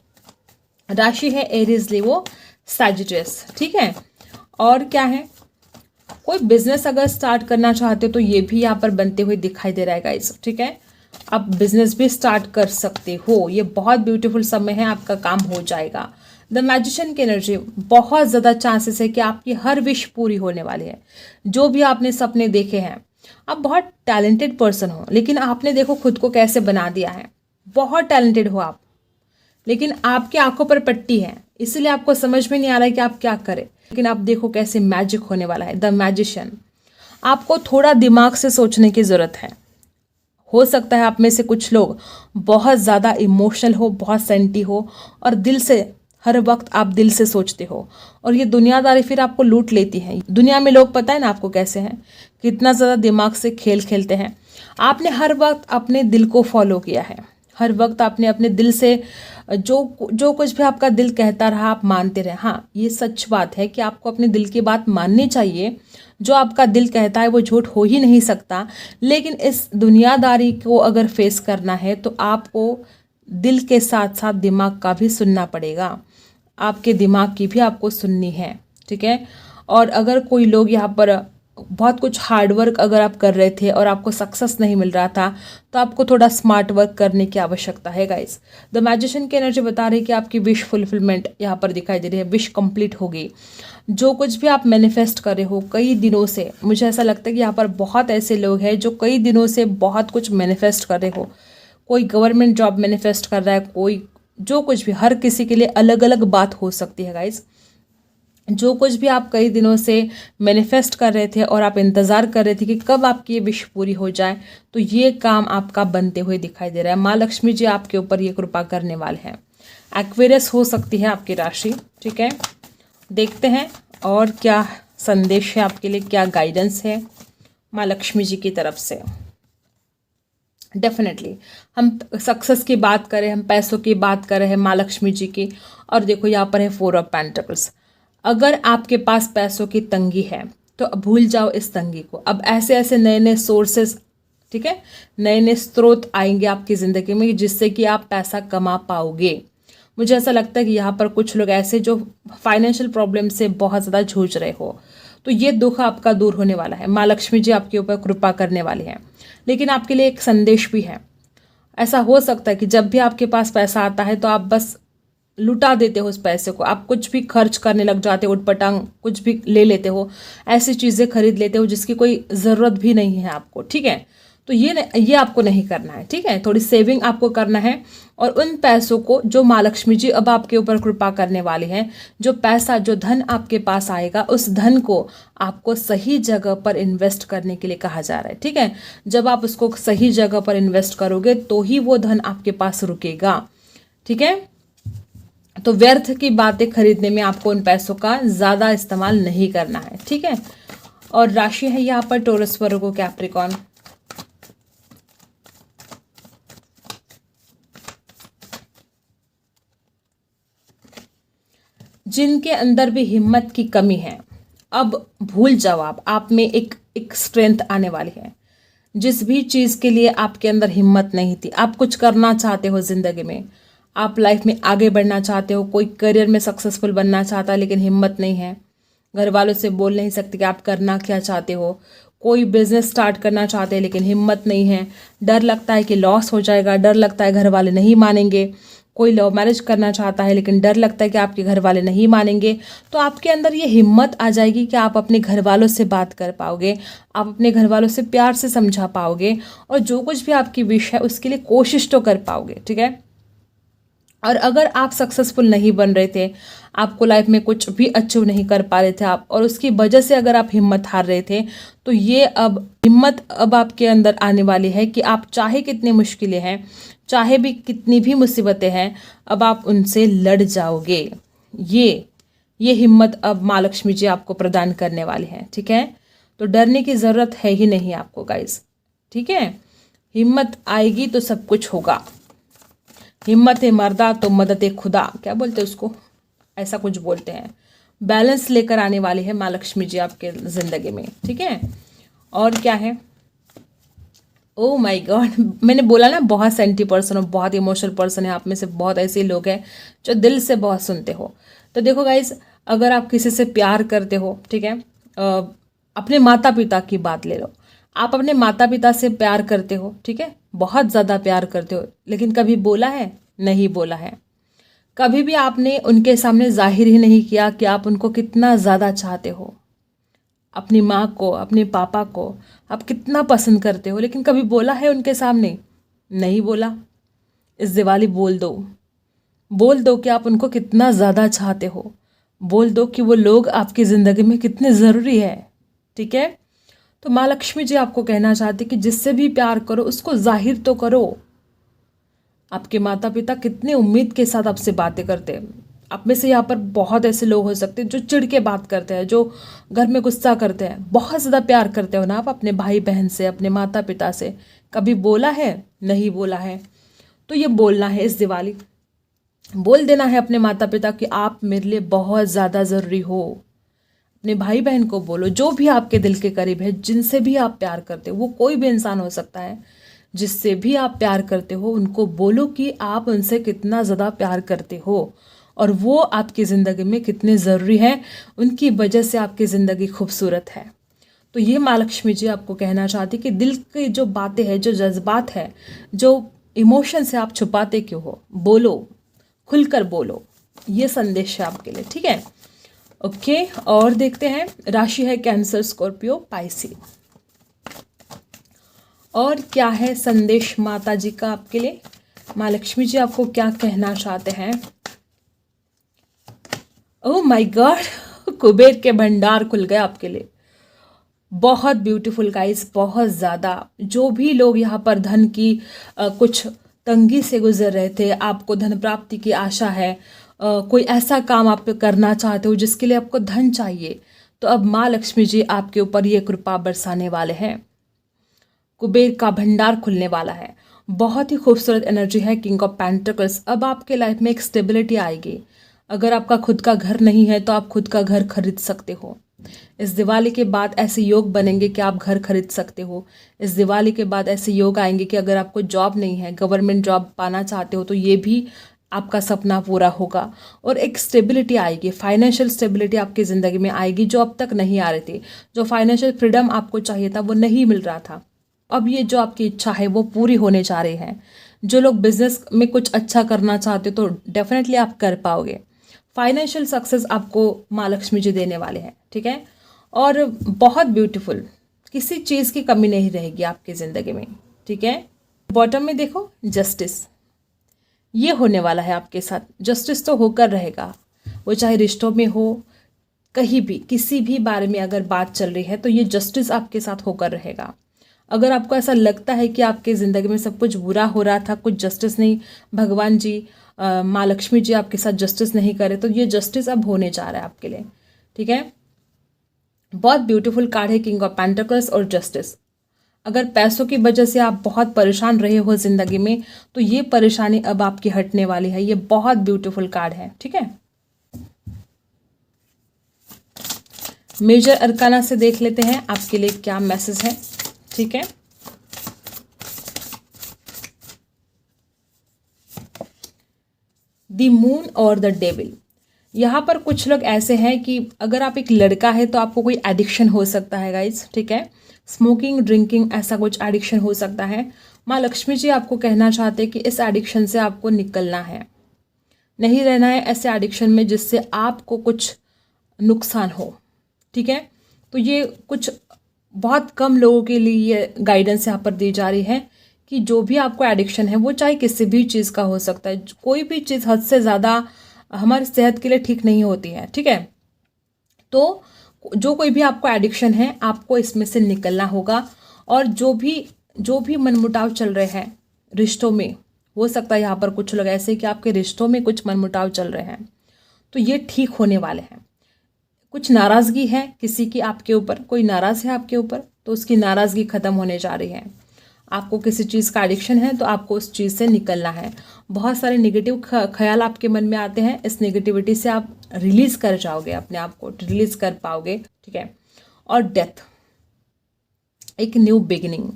राशि है एरीज, लियो, सैजिटेरियस। ठीक है, और क्या है, कोई बिजनेस अगर स्टार्ट करना चाहते हो तो ये भी यहाँ पर बनते हुए दिखाई दे रहा है गाइस। ठीक है, आप बिजनेस भी स्टार्ट कर सकते हो। ये बहुत ब्यूटीफुल समय है, आपका काम हो जाएगा। द मैजिशियन की एनर्जी, बहुत ज़्यादा चांसेस है कि आपकी हर विश पूरी होने वाली है। जो भी आपने सपने देखे हैं, आप बहुत टैलेंटेड पर्सन हो, लेकिन आपने देखो खुद को कैसे बना दिया है। बहुत टैलेंटेड हो आप, लेकिन आपकी आंखों पर पट्टी है, इसलिए आपको समझ में नहीं आ रहा है कि आप क्या करें। लेकिन आप देखो कैसे मैजिक होने वाला है। द मैजिशियन, आपको थोड़ा दिमाग से सोचने की ज़रूरत है। हो सकता है आप में से कुछ लोग बहुत ज़्यादा इमोशनल हो, बहुत सेंटी हो, और दिल से, हर वक्त आप दिल से सोचते हो, और ये दुनियादारी फिर आपको लूट लेती है। दुनिया में लोग, पता है ना आपको कैसे हैं, कितना ज़्यादा दिमाग से खेल खेलते हैं। आपने हर वक्त अपने दिल को फॉलो किया है, हर वक्त आपने अपने दिल से जो कुछ भी आपका दिल कहता रहा आप मानते रहे। हाँ, ये सच बात है कि आपको अपने दिल की बात माननी चाहिए। जो आपका दिल कहता है वो झूठ हो ही नहीं सकता। लेकिन इस दुनियादारी को अगर फेस करना है तो आपको दिल के साथ साथ दिमाग का भी सुनना पड़ेगा। आपके दिमाग की भी आपको सुननी है। ठीक है, और अगर कोई लोग यहाँ पर बहुत कुछ हार्ड वर्क अगर आप कर रहे थे और आपको सक्सेस नहीं मिल रहा था, तो आपको थोड़ा स्मार्ट वर्क करने की आवश्यकता है गाइस। द मैजिशियन की एनर्जी बता रही है कि आपकी विश फुलफिलमेंट यहाँ पर दिखाई दे रही है, विश कंप्लीट होगी। जो कुछ भी आप मैनिफेस्ट कर रहे हो कई दिनों से, मुझे ऐसा लगता है कि यहाँ पर बहुत ऐसे लोग हैं जो कई दिनों से बहुत कुछ मैनिफेस्ट कर रहे हो। कोई गवर्नमेंट जॉब मैनिफेस्ट कर रहा है, कोई जो कुछ भी, हर किसी के लिए अलग अलग बात हो सकती है गाइज। जो कुछ भी आप कई दिनों से मैनिफेस्ट कर रहे थे और आप इंतज़ार कर रहे थे कि कब आपकी ये विश पूरी हो जाए, तो ये काम आपका बनते हुए दिखाई दे रहा है। माँ लक्ष्मी जी आपके ऊपर ये कृपा करने वाले हैं। एक्वेरियस हो सकती है आपकी राशि, ठीक है। देखते हैं और क्या संदेश है आपके लिए, क्या गाइडेंस है माँ लक्ष्मी जी की तरफ से। डेफिनेटली हम सक्सेस की बात करें, हम पैसों की बात करें माँ लक्ष्मी जी की, और देखो यहाँ पर है 4 ऑफ पेंटिकल्स। अगर आपके पास पैसों की तंगी है तो भूल जाओ इस तंगी को। अब ऐसे ऐसे नए नए सोर्सेस, ठीक है, नए नए स्रोत आएंगे आपकी ज़िंदगी में जिससे कि आप पैसा कमा पाओगे। मुझे ऐसा लगता है कि यहाँ पर कुछ लोग ऐसे जो फाइनेंशियल प्रॉब्लम से बहुत ज़्यादा जूझ रहे हो, तो ये दुख आपका दूर होने वाला है। माँ लक्ष्मी जी आपके ऊपर कृपा करने वाली हैं। लेकिन आपके लिए एक संदेश भी है। ऐसा हो सकता है कि जब भी आपके पास पैसा आता है तो आप बस लुटा देते हो उस पैसे को, आप कुछ भी खर्च करने लग जाते हो, उटपटांग कुछ भी ले लेते हो, ऐसी चीज़ें खरीद लेते हो जिसकी कोई ज़रूरत भी नहीं है आपको, ठीक है। तो ये आपको नहीं करना है, ठीक है। थोड़ी सेविंग आपको करना है, और उन पैसों को जो माँ लक्ष्मी जी अब आपके ऊपर कृपा करने वाले हैं, जो पैसा, जो धन आपके पास आएगा, उस धन को आपको सही जगह पर इन्वेस्ट करने के लिए कहा जा रहा है, ठीक है। जब आप उसको सही जगह पर इन्वेस्ट करोगे तो ही वो धन आपके पास रुकेगा, ठीक है। तो व्यर्थ की बातें खरीदने में आपको उन पैसों का ज़्यादा इस्तेमाल नहीं करना है, ठीक है। और राशि है यहाँ पर टोरस, वर्गो, कैप्रिकॉर्न। जिनके अंदर भी हिम्मत की कमी है, अब भूल जाओ आप में एक स्ट्रेंथ आने वाली है। जिस भी चीज़ के लिए आपके अंदर हिम्मत नहीं थी, आप कुछ करना चाहते हो ज़िंदगी में, आप लाइफ में आगे बढ़ना चाहते हो, कोई करियर में सक्सेसफुल बनना चाहता है लेकिन हिम्मत नहीं है, घर वालों से बोल नहीं सकते कि आप करना क्या चाहते हो, कोई बिजनेस स्टार्ट करना चाहते हैं लेकिन हिम्मत नहीं है, डर लगता है कि लॉस हो जाएगा, डर लगता है घर वाले नहीं मानेंगे, कोई लव मैरिज करना चाहता है लेकिन डर लगता है कि आपके घर वाले नहीं मानेंगे, तो आपके अंदर ये हिम्मत आ जाएगी कि आप अपने घर वालों से बात कर पाओगे, आप अपने घर वालों से प्यार से समझा पाओगे, और जो कुछ भी आपकी विश है उसके लिए कोशिश तो कर पाओगे, ठीक है। और अगर आप सक्सेसफुल नहीं बन रहे थे, आपको लाइफ में कुछ भी अचीव नहीं कर पा रहे थे आप, और उसकी वजह से अगर आप हिम्मत हार रहे थे, तो ये अब हिम्मत अब आपके अंदर आने वाली है कि आप चाहे कितनी मुश्किलें हैं, चाहे भी कितनी भी मुसीबतें हैं, अब आप उनसे लड़ जाओगे। ये हिम्मत अब माँ लक्ष्मी जी आपको प्रदान करने वाली हैं, ठीक है। तो डरने की ज़रूरत है ही नहीं आपको गाइस, ठीक है। हिम्मत आएगी तो सब कुछ होगा। हिम्मत है मर्दा तो मदद है खुदा, क्या बोलते हैं उसको, ऐसा कुछ बोलते हैं। बैलेंस लेकर आने वाली है माँ लक्ष्मी जी आपके ज़िंदगी में, ठीक है। और क्या है, ओह माय गॉड, मैंने बोला ना बहुत सेंटी पर्सन और बहुत इमोशनल पर्सन है। आप में से बहुत ऐसे लोग हैं जो दिल से बहुत सुनते हो। तो देखो गाइज, अगर आप किसी से प्यार करते हो, ठीक है, अपने माता पिता की बात ले लो, आप अपने माता पिता से प्यार करते हो, ठीक है, बहुत ज़्यादा प्यार करते हो, लेकिन कभी बोला है? नहीं बोला है। कभी भी आपने उनके सामने जाहिर ही नहीं किया कि आप उनको कितना ज़्यादा चाहते हो। अपनी माँ को, अपने पापा को आप कितना पसंद करते हो, लेकिन कभी बोला है उनके सामने? नहीं बोला। इस दिवाली बोल दो कि आप उनको कितना ज़्यादा चाहते हो। बोल दो कि वो लोग आपकी ज़िंदगी में कितने ज़रूरी है, ठीक है। तो माँ लक्ष्मी जी आपको कहना चाहती कि जिससे भी प्यार करो उसको जाहिर तो करो। आपके माता पिता कितने उम्मीद के साथ आपसे बातें करते हैं। आप में से यहाँ पर बहुत ऐसे लोग हो सकते हैं जो चिढ़ के बात करते हैं, जो घर में गुस्सा करते हैं। बहुत ज़्यादा प्यार करते हो ना आप अपने भाई बहन से, अपने माता पिता से। कभी बोला है? नहीं बोला है। तो ये बोलना है इस दिवाली, बोल देना है अपने माता पिता कि आप मेरे लिए बहुत ज़्यादा ज़रूरी हो। अपने भाई बहन को बोलो, जो भी आपके दिल के करीब है, जिनसे भी आप प्यार करते हो, वो कोई भी इंसान हो सकता है, जिससे भी आप प्यार करते हो उनको बोलो कि आप उनसे कितना ज़्यादा प्यार करते हो और वो आपकी ज़िंदगी में कितने ज़रूरी हैं, उनकी वजह से आपकी ज़िंदगी खूबसूरत है। तो ये माँ लक्ष्मी जी आपको कहना चाहती कि दिल की जो बातें हैं, जो जज्बात है, जो इमोशंस है, आप छुपाते क्यों हो? बोलो, खुलकर बोलो। ये संदेश है आपके लिए, ठीक है। ओके, और देखते हैं राशि है कैंसर, स्कॉर्पियो, पाइसी। और क्या है संदेश माता जी का आपके लिए, माँ लक्ष्मी जी आपको क्या कहना चाहते हैं। ओह माय गॉड, कुबेर के भंडार खुल गए आपके लिए। बहुत ब्यूटीफुल गाइस, बहुत ज़्यादा। जो भी लोग यहाँ पर धन की कुछ तंगी से गुजर रहे थे, आपको धन प्राप्ति की आशा है, कोई ऐसा काम आप करना चाहते हो जिसके लिए आपको धन चाहिए, तो अब माँ लक्ष्मी जी आपके ऊपर ये कृपा बरसाने वाले हैं। कुबेर का भंडार खुलने वाला है। बहुत ही खूबसूरत एनर्जी है किंग ऑफ पेंटिकल्स। अब आपके लाइफ में एक स्टेबिलिटी आएगी। अगर आपका खुद का घर नहीं है तो आप खुद का घर खरीद सकते हो। इस दिवाली के बाद ऐसे योग बनेंगे कि आप घर खरीद सकते हो। इस दिवाली के बाद ऐसे योग आएंगे कि अगर आपको जॉब नहीं है, गवर्नमेंट जॉब पाना चाहते हो, तो ये भी आपका सपना पूरा होगा। और एक स्टेबिलिटी आएगी, फाइनेंशियल स्टेबिलिटी आपकी ज़िंदगी में आएगी जो अब तक नहीं आ रही थी। जो फाइनेंशियल फ्रीडम आपको चाहिए था वो नहीं मिल रहा था, अब ये जो आपकी इच्छा है वो पूरी होने जा रही है। जो लोग बिजनेस में कुछ अच्छा करना चाहते हो तो डेफिनेटली आप कर पाओगे। फाइनेंशियल सक्सेस आपको माँ लक्ष्मी जी देने वाले हैं, ठीक है। और बहुत ब्यूटीफुल, किसी चीज़ की कमी नहीं रहेगी आपकी ज़िंदगी में, ठीक है। बॉटम में देखो जस्टिस, ये होने वाला है आपके साथ। जस्टिस तो होकर रहेगा, वो चाहे रिश्तों में हो, कहीं भी किसी भी बारे में अगर बात चल रही है तो ये जस्टिस आपके साथ होकर रहेगा। अगर आपको ऐसा लगता है कि आपके ज़िंदगी में सब कुछ बुरा हो रहा था, कुछ जस्टिस नहीं, भगवान जी माँ लक्ष्मी जी आपके साथ जस्टिस नहीं करे, तो ये जस्टिस अब होने जा रहा है आपके लिए, ठीक है। बहुत ब्यूटीफुल कार्ड है किंग ऑफ पेंटिकल्स और जस्टिस। अगर पैसों की वजह से आप बहुत परेशान रहे हो ज़िंदगी में, तो ये परेशानी अब आपकी हटने वाली है। ये बहुत ब्यूटीफुल कार्ड है, ठीक है। मेजर अरकाना से देख लेते हैं आपके लिए क्या मैसेज है, ठीक है। द मून और द डेविल। यहाँ पर कुछ लोग ऐसे हैं कि अगर आप एक लड़का है तो आपको कोई एडिक्शन हो सकता है गाइज, ठीक है। स्मोकिंग, ड्रिंकिंग, ऐसा कुछ एडिक्शन हो सकता है। माँ लक्ष्मी जी आपको कहना चाहते हैं कि इस एडिक्शन से आपको निकलना है, नहीं रहना है ऐसे एडिक्शन में जिससे आपको कुछ नुकसान हो, ठीक है। तो ये कुछ बहुत कम लोगों के लिए ये गाइडेंस यहाँ पर दी जा रही है कि जो भी आपको एडिक्शन है, वो चाहे किसी भी चीज़ का हो सकता है। कोई भी चीज़ हद से ज़्यादा हमारी सेहत के लिए ठीक नहीं होती है, ठीक है। तो जो कोई भी आपको एडिक्शन है, आपको इसमें से निकलना होगा। और जो भी मनमुटाव चल रहे हैं रिश्तों में, हो सकता है यहाँ पर कुछ लोग ऐसे कि आपके रिश्तों में कुछ मनमुटाव चल रहे हैं, तो ये ठीक होने वाले हैं। कुछ नाराज़गी है किसी की आपके ऊपर, कोई नाराज़ है आपके ऊपर, तो उसकी नाराज़गी ख़त्म होने जा रही है। आपको किसी चीज़ का एडिक्शन है तो आपको उस चीज़ से निकलना है। बहुत सारे नेगेटिव ख्याल आपके मन में आते हैं, इस नेगेटिविटी से आप रिलीज़ कर जाओगे, अपने आप को रिलीज़ कर पाओगे, ठीक है। और डेथ, एक न्यू बिगिनिंग,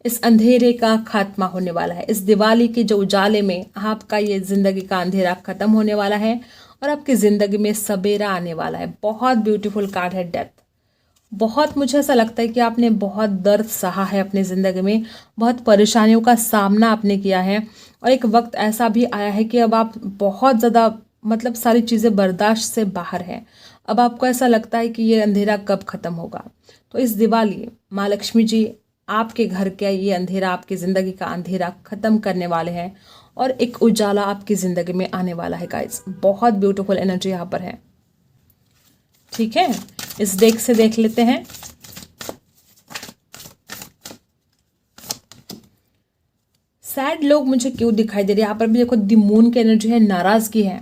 इस अंधेरे का खात्मा होने वाला है। इस दिवाली के जो उजाले में आपका ये ज़िंदगी का अंधेरा ख़त्म होने वाला है और आपकी ज़िंदगी में सबेरा आने वाला है। बहुत ब्यूटीफुल कार्ड है डेथ। बहुत, मुझे ऐसा लगता है कि आपने बहुत दर्द सहा है अपनी ज़िंदगी में, बहुत परेशानियों का सामना आपने किया है। और एक वक्त ऐसा भी आया है कि अब आप बहुत ज़्यादा, मतलब सारी चीज़ें बर्दाश्त से बाहर हैं। अब आपको ऐसा लगता है कि ये अंधेरा कब ख़त्म होगा। तो इस दिवाली माँ लक्ष्मी जी आपके घर का ये अंधेरा, आपकी ज़िंदगी का अंधेरा ख़त्म करने वाले हैं और एक उजाला आपकी ज़िंदगी में आने वाला है गाइस। बहुत ब्यूटीफुल एनर्जी यहाँ पर है, ठीक है। इस डेक से देख लेते हैं। सैड लोग मुझे क्यों दिखाई दे रहे हैं, यहाँ पर भी देखो द मून की एनर्जी है, नाराज़गी है।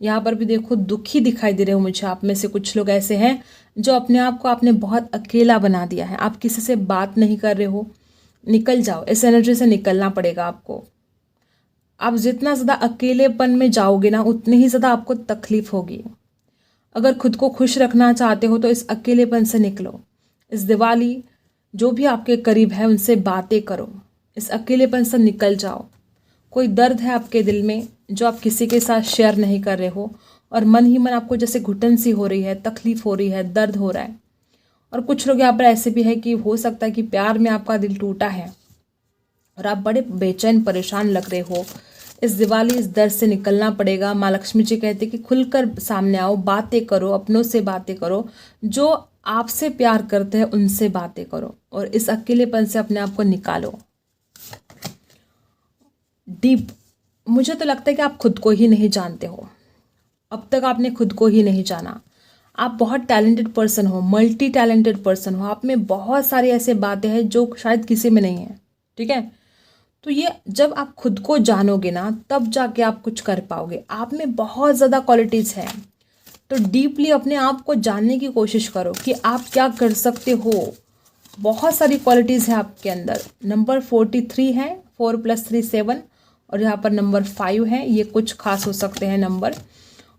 यहाँ पर भी देखो दुखी दिखाई दे रहे हो मुझे। आप में से कुछ लोग ऐसे हैं जो अपने आप को आपने बहुत अकेला बना दिया है। आप किसी से बात नहीं कर रहे हो, निकल जाओ, इस एनर्जी से निकलना पड़ेगा आपको। आप जितना ज़्यादा अकेलेपन में जाओगे ना, उतनी ही ज़्यादा आपको तकलीफ होगी। अगर खुद को खुश रखना चाहते हो तो इस अकेलेपन से निकलो। इस दिवाली जो भी आपके करीब है उनसे बातें करो, इस अकेलेपन से निकल जाओ। कोई दर्द है आपके दिल में जो आप किसी के साथ शेयर नहीं कर रहे हो और मन ही मन आपको जैसे घुटन सी हो रही है, तकलीफ हो रही है, दर्द हो रहा है। और कुछ लोग यहाँ पर ऐसे भी है कि हो सकता है कि प्यार में आपका दिल टूटा है और आप बड़े बेचैन परेशान लग रहे हो। इस दिवाली इस दर्द से निकलना पड़ेगा। माँ लक्ष्मी जी कहते हैं कि खुलकर सामने आओ, बातें करो, अपनों से बातें करो, जो आपसे प्यार करते हैं उनसे बातें करो और इस अकेलेपन से अपने आप को निकालो, डीप, मुझे तो लगता है कि आप खुद को ही नहीं जानते हो। अब तक आपने खुद को ही नहीं जाना। आप बहुत टैलेंटेड पर्सन हो, मल्टी टैलेंटेड पर्सन हो, आप में बहुत सारी ऐसे बातें हैं जो शायद किसी में नहीं है, ठीक है। तो ये जब आप खुद को जानोगे ना, तब जाके आप कुछ कर पाओगे। आप में बहुत ज़्यादा क्वालिटीज़ हैं, तो डीपली अपने आप को जानने की कोशिश करो कि आप क्या कर सकते हो। बहुत सारी क्वालिटीज़ है आपके अंदर। नंबर 43 है, 4 + 3 7, और यहाँ पर नंबर 5 है, ये कुछ खास हो सकते हैं नंबर।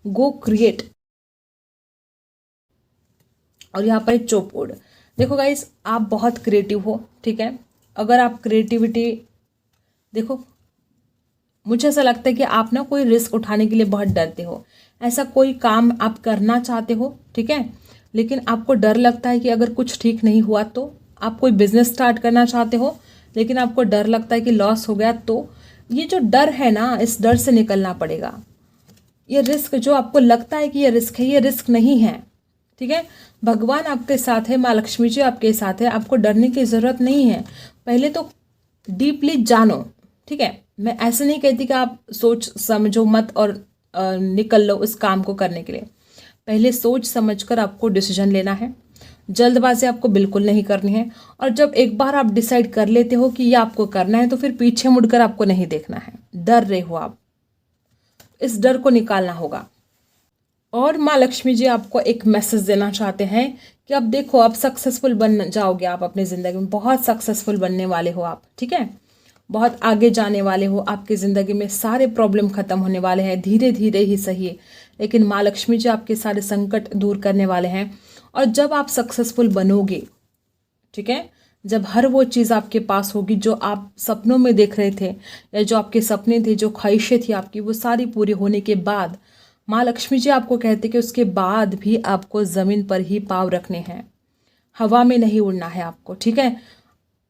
गो क्रिएट, और यहाँ पर एक चोपड़। देखो गाइस, आप बहुत क्रिएटिव हो, ठीक है। अगर आप क्रिएटिविटी देखो, मुझे ऐसा लगता है कि आप ना कोई रिस्क उठाने के लिए बहुत डरते हो। ऐसा कोई काम आप करना चाहते हो, ठीक है, लेकिन आपको डर लगता है कि अगर कुछ ठीक नहीं हुआ तो। आप कोई बिजनेस स्टार्ट करना चाहते हो, लेकिन आपको डर लगता है कि लॉस हो गया तो। ये जो डर है ना, इस डर से निकलना पड़ेगा। ये रिस्क जो आपको लगता है कि ये रिस्क है, ये रिस्क नहीं है, ठीक है। भगवान आपके साथ है, माँ लक्ष्मी जी आपके साथ है, आपको डरने की ज़रूरत नहीं है। पहले तो डीपली जानो, ठीक है। मैं ऐसे नहीं कहती कि आप सोच समझो मत और निकल लो उस काम को करने के लिए। पहले सोच समझकर आपको डिसीजन लेना है। जल्दबाजी आपको बिल्कुल नहीं करनी है। और जब एक बार आप डिसाइड कर लेते हो कि ये आपको करना है, तो फिर पीछे मुड़कर आपको नहीं देखना है। डर रहे हो आप, इस डर को निकालना होगा। और माँ लक्ष्मी जी आपको एक मैसेज देना चाहते हैं कि अब देखो, आप सक्सेसफुल बन जाओगे। आप अपनी ज़िंदगी में बहुत सक्सेसफुल बनने वाले हो आप, ठीक है। बहुत आगे जाने वाले हो। आपकी ज़िंदगी में सारे प्रॉब्लम ख़त्म होने वाले हैं, धीरे धीरे ही सही, लेकिन माँ लक्ष्मी जी आपके सारे संकट दूर करने वाले हैं। और जब आप सक्सेसफुल बनोगे, ठीक है, जब हर वो चीज़ आपके पास होगी जो आप सपनों में देख रहे थे, या जो आपके सपने थे, जो ख्वाहिशें थी आपकी, वो सारी पूरी होने के बाद माँ लक्ष्मी जी आपको कहते कि उसके बाद भी आपको ज़मीन पर ही पाँव रखने हैं, हवा में नहीं उड़ना है आपको, ठीक है।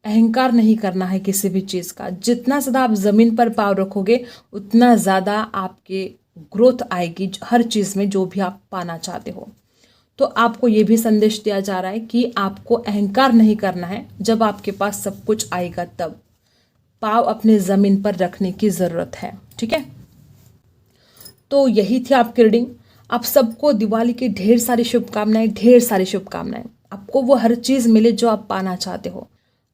अहंकार नहीं करना है किसी भी चीज़ का। जितना ज़्यादा आप ज़मीन पर पाँव रखोगे, उतना ज़्यादा आपके ग्रोथ आएगी हर चीज़ में, जो भी आप पाना चाहते हो। तो आपको ये भी संदेश दिया जा रहा है कि आपको अहंकार नहीं करना है। जब आपके पास सब कुछ आएगा, तब पाँव अपने ज़मीन पर रखने की ज़रूरत है, ठीक है। तो यही थी आपकी रीडिंग। आप सबको दिवाली की ढेर सारी शुभकामनाएं, ढेर सारी शुभकामनाएं। आपको वो हर चीज़ मिले जो आप पाना चाहते हो।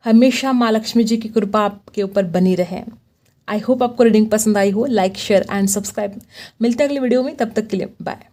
हमेशा माँ लक्ष्मी जी की कृपा आपके ऊपर बनी रहे। आई होप आपको रीडिंग पसंद आई हो। Like, share and subscribe. मिलते हैं अगली वीडियो में, तब तक के लिए बाय।